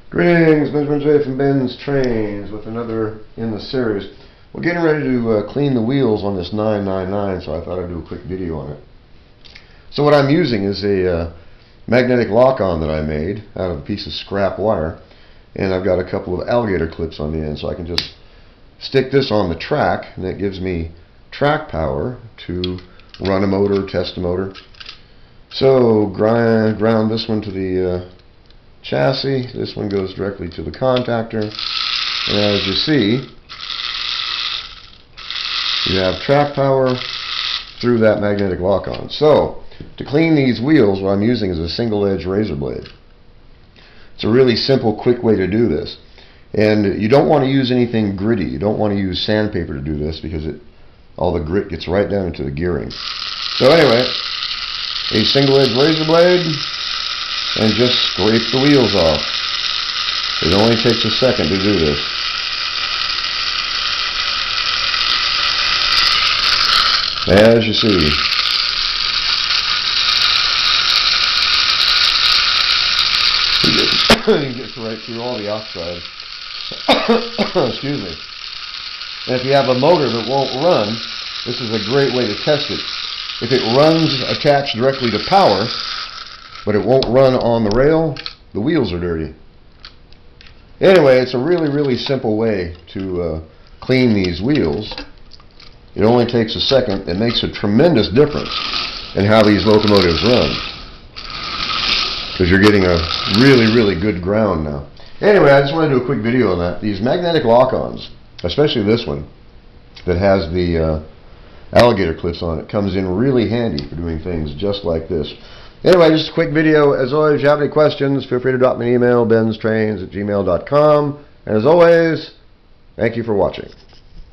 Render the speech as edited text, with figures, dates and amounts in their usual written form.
Greetings, Benjamin J from BENZTRAINZ with another in the series. We're getting ready to clean the wheels on this 999, so I thought I'd do a quick video on it. So what I'm using is a magnetic lock-on that I made out of a piece of scrap wire, and I've got a couple of alligator clips on the end, so I can just stick this on the track, and that gives me track power to run a motor, test a motor. So ground this one to the chassis. This one goes directly to the contactor, and as you see, you have track power through that magnetic lock-on. So to clean these wheels, what I'm using is a single-edge razor blade. It's a really simple, quick way to do this, and you don't want to use anything gritty. You don't want to use sandpaper to do this because all the grit gets right down into the gearing. So anyway, a single-edge razor blade, and just scrape the wheels off. It only takes a second to do this. As you see. You get right through all the oxide. Excuse me. And if you have a motor that won't run, this is a great way to test it. If it runs attached directly to power, but it won't run on the rail, the wheels are dirty. Anyway, it's a really simple way to clean these wheels. It only takes a second. It makes a tremendous difference in how these locomotives run, because you're getting a really good ground now. Anyway, I just want to do a quick video on that. These magnetic lock-ons, especially this one that has the alligator clips on it, comes in really handy for doing things just like this. Anyway, just a quick video. As always, if you have any questions, feel free to drop me an email, benztrains@gmail.com. And as always, thank you for watching.